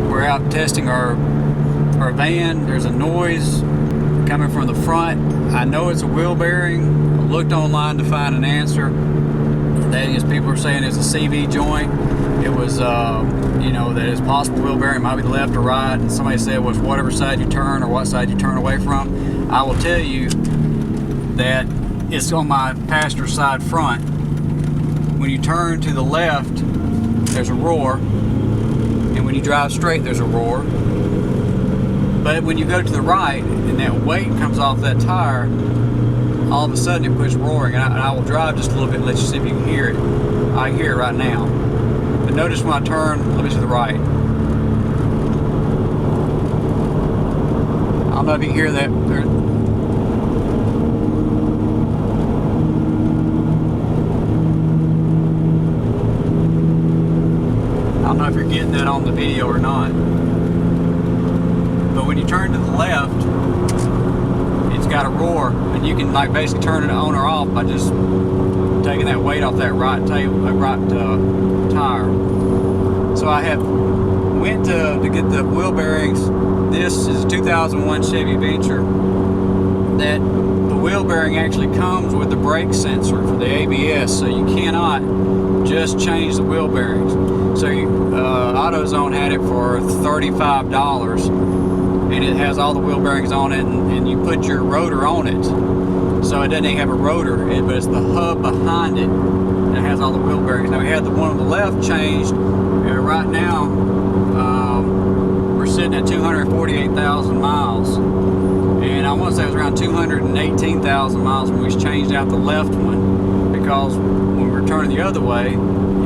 we're out testing our van. There's a noise coming from the front. I know it's a wheel bearing. I looked online to find an answer. That is, people are saying it's a CV joint. It was, that it's possible wheel bearing might be the left or right. And somebody said it was whatever side you turn or what side you turn away from. I will tell you that it's on my passenger side front. When you turn to the left, there's a roar. And when you drive straight, there's a roar. But when you go to the right and that weight comes off that tire, all of a sudden it quits roaring. And I will drive just a little bit and let you see if you can hear it. I hear it right now. But notice when I turn, let me to the right. I don't know if you can hear that. I don't know if you're getting that on the video or not. But when you turn to the left, it's got a roar, and you can basically turn it on or off by just taking that weight off that right tire. So I have went to get the wheel bearings. This is a 2001 Chevy Venture. That the wheel bearing actually comes with the brake sensor for the ABS, so you cannot just change the wheel bearings. So AutoZone had it for $35. And it has all the wheel bearings on it, and you put your rotor on it. So it doesn't even have a rotor, but it's the hub behind it that has all the wheel bearings. Now we had the one on the left changed. Right now, we're sitting at 248,000 miles. And I want to say it was around 218,000 miles when we changed out the left one. Because when we were turning the other way,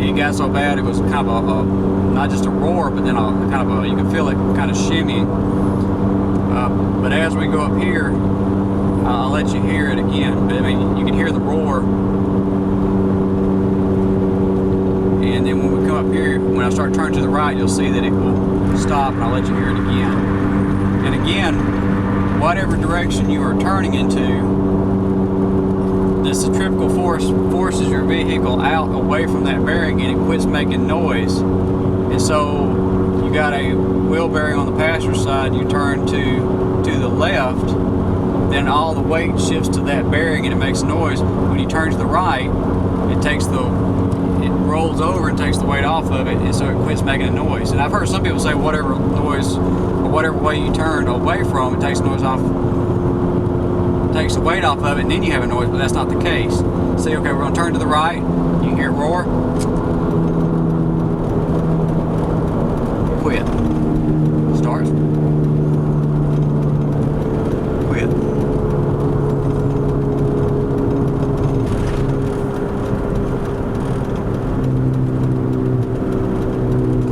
it got so bad it was kind of not just a roar, but then you can feel it kind of shimmying. But as we go up here, I'll let you hear it again. But I mean, you can hear the roar. And then when we come up here, when I start turning to the right, you'll see that it will stop, and I'll let you hear it again. And again, whatever direction you are turning into, the centrifugal force forces your vehicle out away from that bearing, and it quits making noise. And so you got a wheel bearing on the passenger side, you turn to the left, then all the weight shifts to that bearing and it makes noise. When you turn to the right, it rolls over and takes the weight off of it, and so it quits making a noise. And I've heard some people say whatever noise or whatever way you turn away from, it takes noise off, takes the weight off of it, and then you have a noise, but that's not the case. See, okay, we're gonna turn to the right, you can hear it roar. Quit. Starts. Quit.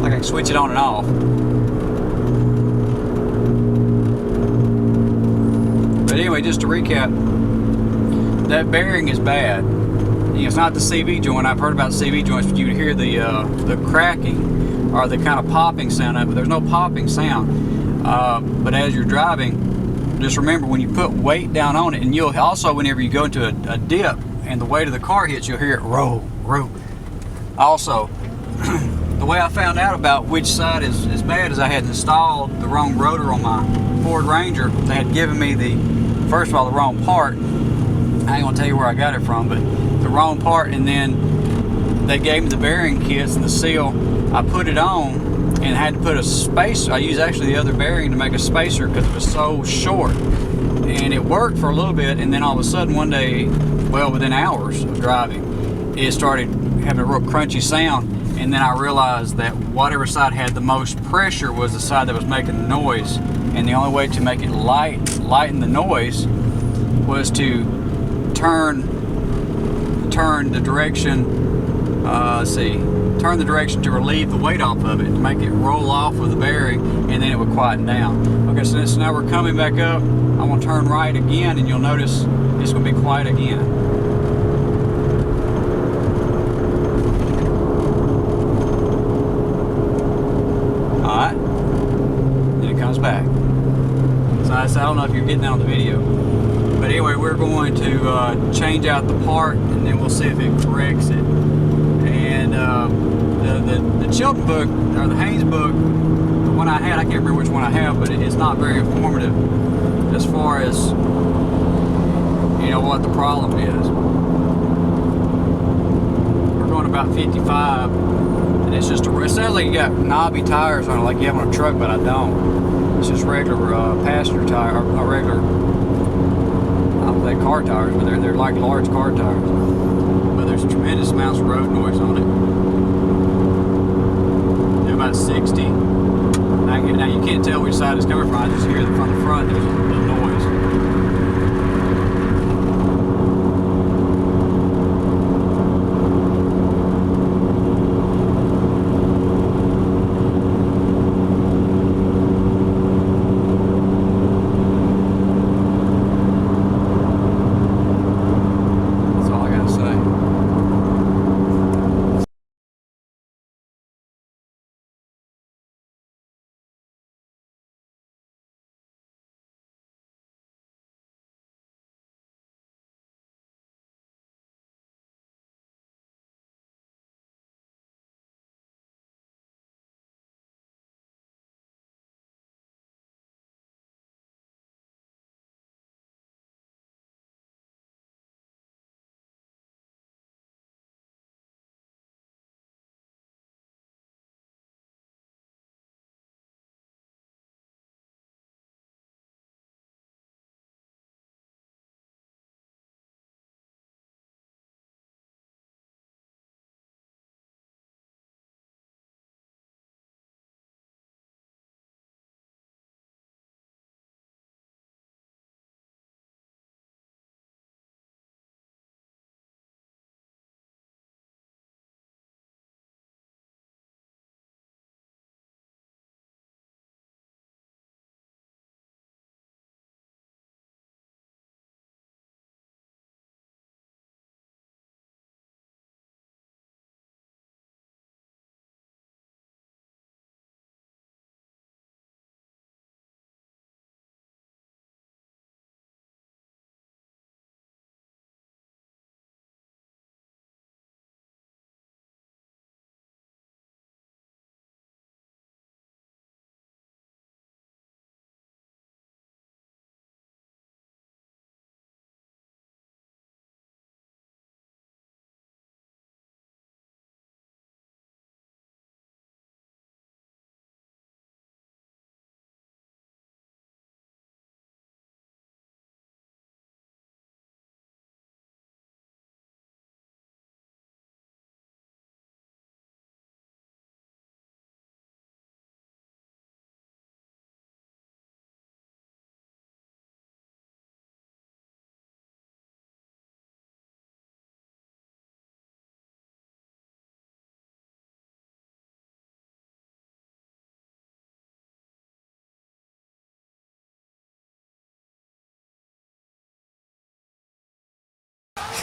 Like I can switch it on and off. But anyway, just to recap, that bearing is bad. It's not the CV joint. I've heard about CV joints, but you would hear the cracking or the kind of popping sound of it, but there's no popping sound. But as you're driving, just remember when you put weight down on it, and you'll also, whenever you go into a dip and the weight of the car hits, you'll hear it roll. Also, the way I found out about which side is bad is I had installed the wrong rotor on my Ford Ranger. They had given me first of all, the wrong part. I ain't gonna tell you where I got it from, but the wrong part, and then they gave me the bearing kits and the seal. I put it on and had to put a spacer. I used actually the other bearing to make a spacer because it was so short. And it worked for a little bit, and then all of a sudden one day, well, within hours of driving, it started having a real crunchy sound. And then I realized that whatever side had the most pressure was the side that was making the noise. And the only way to make it lighten the noise was to turn the direction, turn the direction to relieve the weight off of it, to make it roll off of the bearing, and then it would quieten down. Okay, so now we're coming back up. I'm gonna turn right again, and you'll notice it's gonna be quiet again. All right, then it comes back. So I don't know if you're getting that on the video. But anyway, we're going to change out the part, and then we'll see if it corrects it. And the Chilton book, or the Haynes book, the one I had, I can't remember which one I have, but it's not very informative as far as, you know, what the problem is. We're going about 55, and it's just, it sounds like you got knobby tires on it, like you have on a truck, but I don't. It's just regular passenger tire, or regular, I don't think car tires, but they're like large car tires. But there's tremendous amounts of road noise on it. They're about 60. Now you can't tell which side it's coming from. I just hear from the front there's a noise.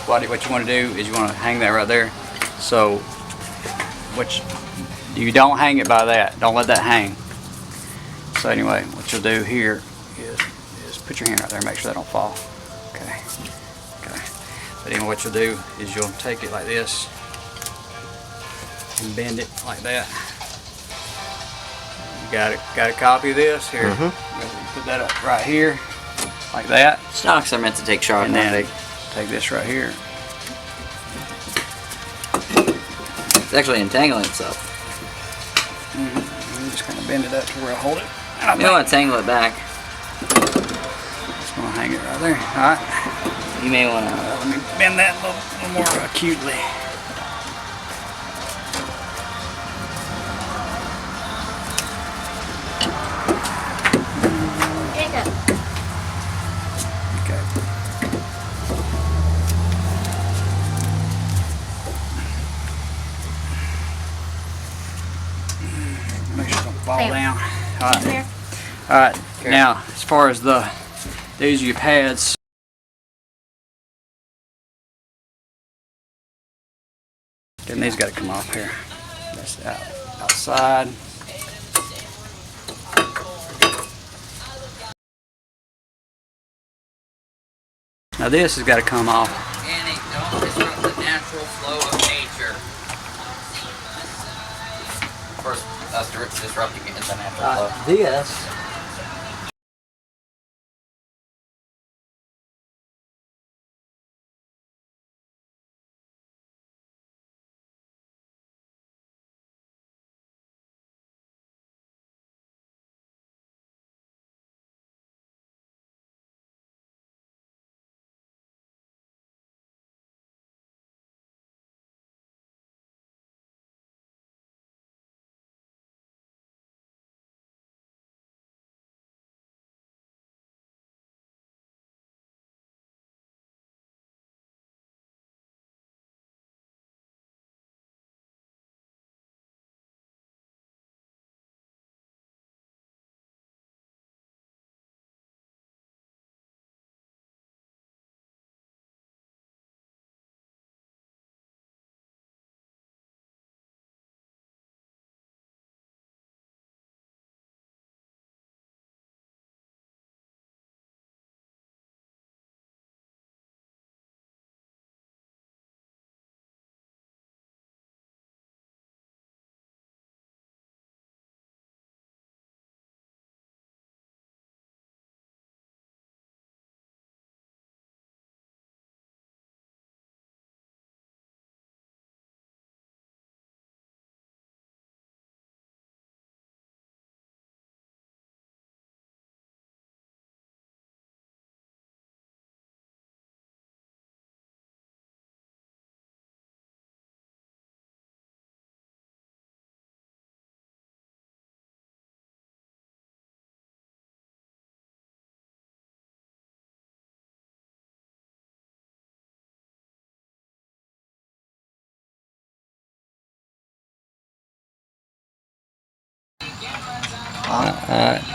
What you want to do is you want to hang that right there. So, you don't hang it by that. Don't let that hang. So anyway, what you'll do here is put your hand right there and make sure that don't fall. Okay. But anyway, what you'll do is you'll take it like this and bend it like that. You got a copy of this here. Put that up right here, like that. Stocks are meant to take sharp. And then take this right here. It's actually entangling itself. Just kind of bend it up to where I hold it. You don't want to tangle it back. Just want to hang it right there. All right. You may want to. Let me bend that a little more acutely. Make sure it don't fall down. All right. Now, as far as these are your pads. And these got to come off here. That's outside. Now this has got to come off. And don't disrupt the natural flow of nature. First, us disrupting it, and then after flow. This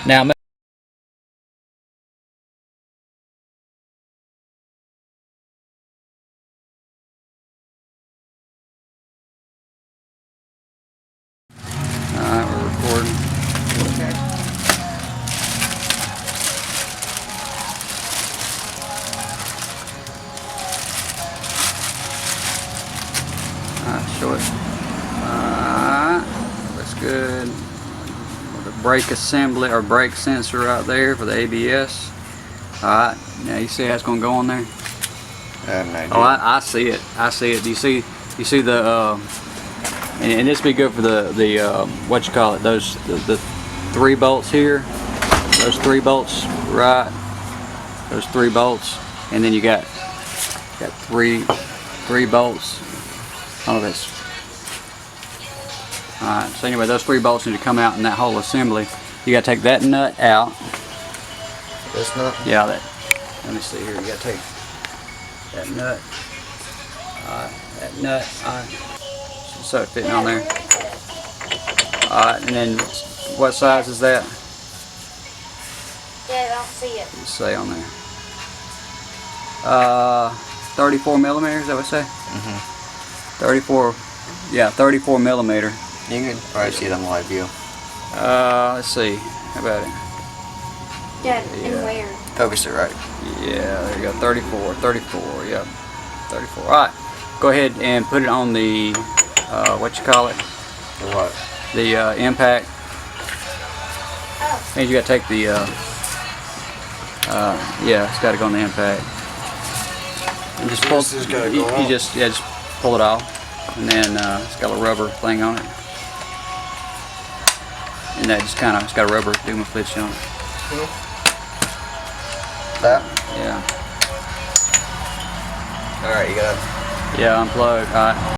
now. Alright, we're recording. Alright, show it. Looks good. The brake assembly or brake sensor right there for the ABS. Alright, now you see how it's going to go on there? Oh, I see it. I see it. Do you see the and this would be good for the what you call it, those the 3 bolts here, those 3 bolts, right, those 3 bolts, and then you got three bolts. Oh, that's alright. So anyway, those 3 bolts need to come out in that whole assembly. You got to take that nut out. This nut? Yeah, that. Let me see here. You got to take that nut. That nut. So it fitting on there. And then what size is that? Yeah, I don't see it. Let's say on there. 34 millimeters. Is that what I say? Mm-hmm. 34. Yeah, 34 millimeter. You can probably see it on live view. Let's see. How about it? Yeah, and where? Focus it right. Yeah, there you go. 34. 34. Yep. 34. All right. Go ahead and put it on the what you call it? The what? The impact. Oh. And you got to take the yeah, it's got to go on the impact. And just pull. This has gotta go You off. just pull it off, and then it's got a rubber thing on it, and that just kind of, it's got a rubber Dumaflitch on it. That? Yeah. Alright, you got it. Yeah, unplugged. All right.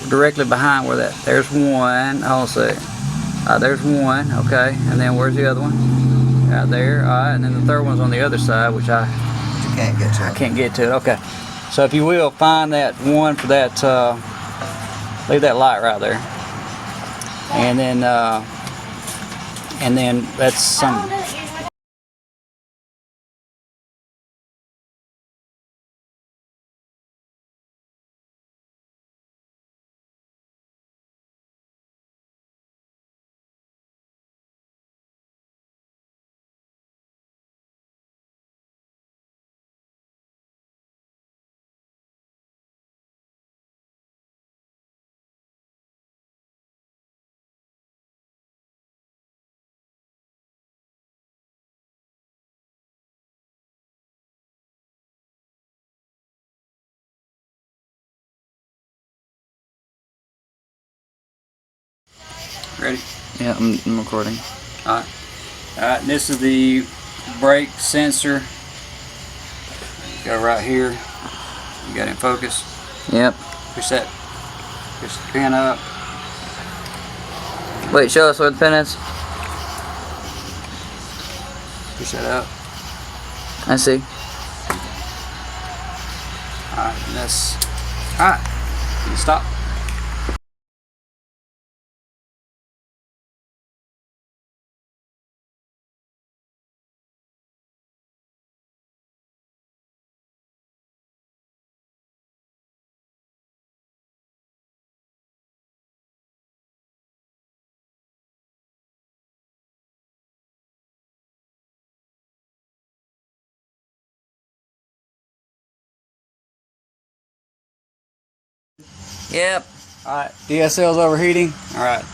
directly behind where that. There's one. Hold on a second. There's one. Okay, and then where's the other one? Right there. All right, and then the third one's on the other side, which But you can't get to I it. can't get to it. Okay, so if you will find that one for that, leave that light right there, and then that's some. Ready? Yeah, I'm recording. Alright. Alright, this is the brake sensor. Go right here. You got it in focus. Yep. Push the pin up. Wait, show us where the pin is. Push that up. I see. Alright, and that's. Alright. You can stop. Yep. Alright, DSL's overheating. Alright.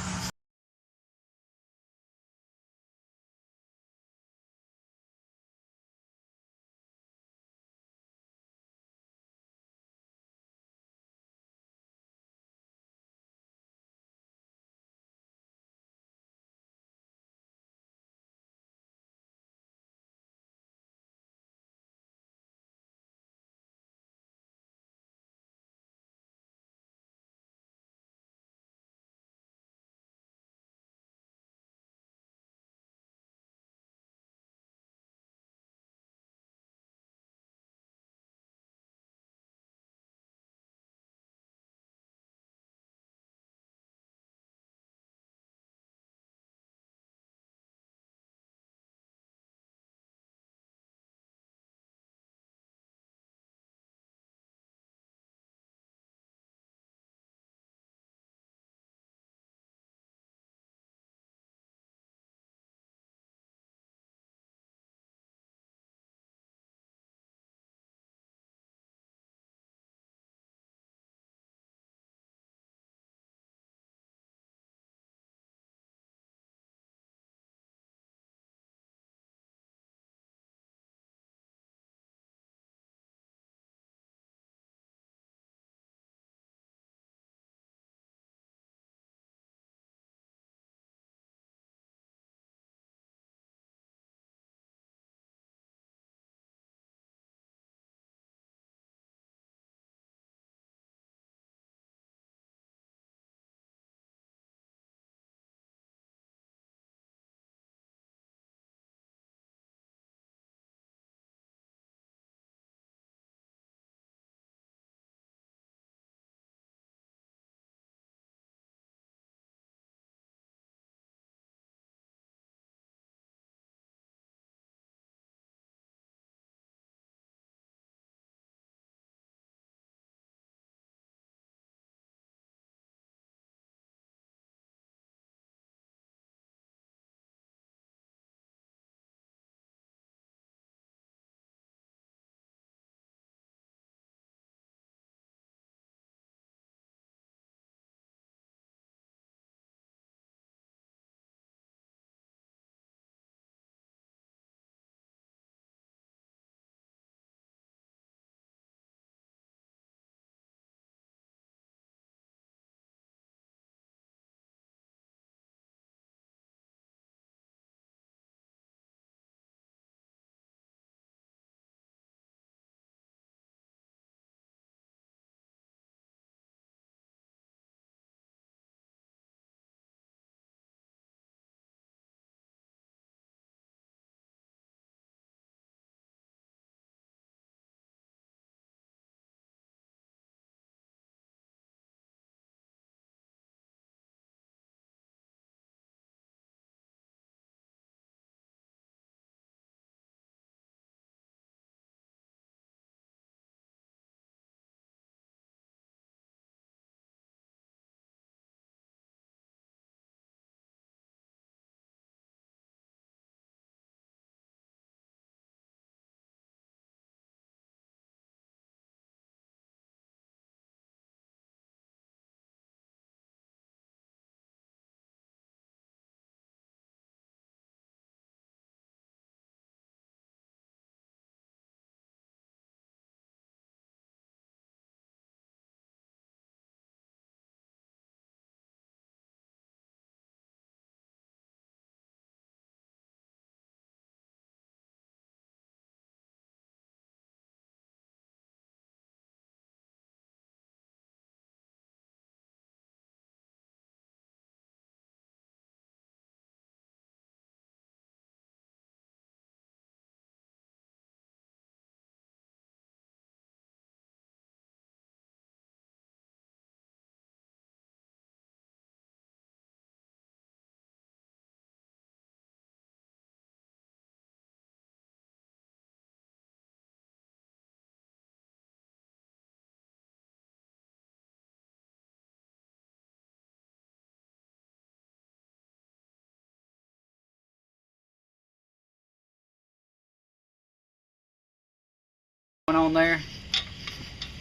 popping on there,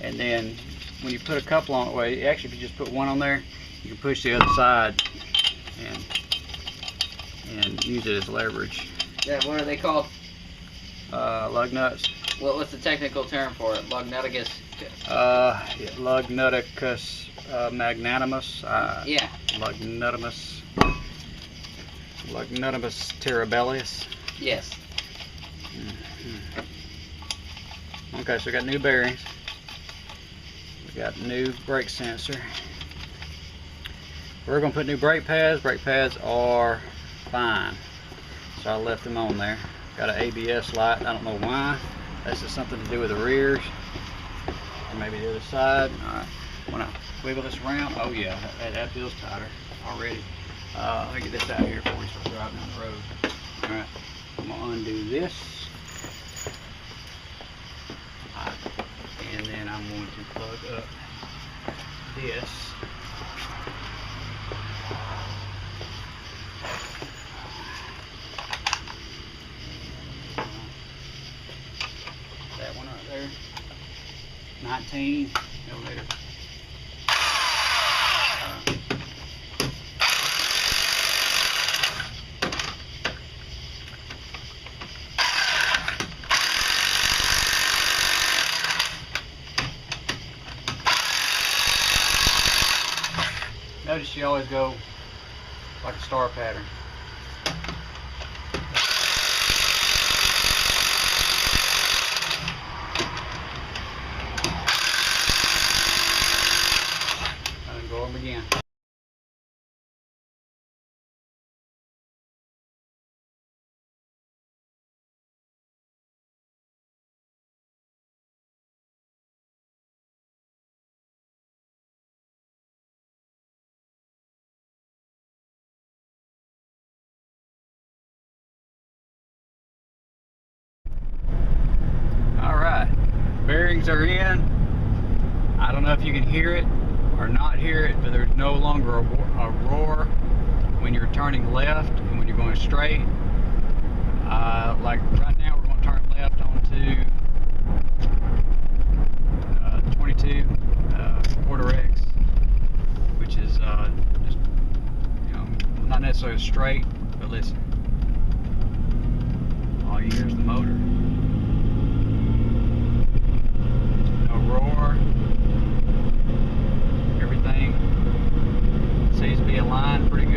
and then when you put a couple on, well, actually if you just put one on there, you can push the other side and use it as leverage. Yeah, what are they called? Lug nuts. What's the technical term for it? Lugnuticus? Lugnuticus magnanimus. Yeah. Lugnuticus terribilis. Yes. Okay, so we got new bearings. We got new brake sensor. We're gonna put new brake pads. Brake pads are fine, so I left them on there. Got an ABS light. I don't know why. This is something to do with the rears, or maybe the other side. All right. When I wiggle this around, oh yeah, that feels tighter already. Let me get this out here before we start driving down the road. All right, I'm gonna undo this. And then I'm going to plug up this. That one right there. 19 millimeter. Notice you always go like a star pattern. And then go over again. Bearings are in. I don't know if you can hear it or not hear it, but there's no longer a roar when you're turning left and when you're going straight. Like right now we're going to turn left onto 22 quarter X, which is just, you know, not necessarily straight, but listen, all you hear is the motor. Roar. Everything seems to be aligned pretty good.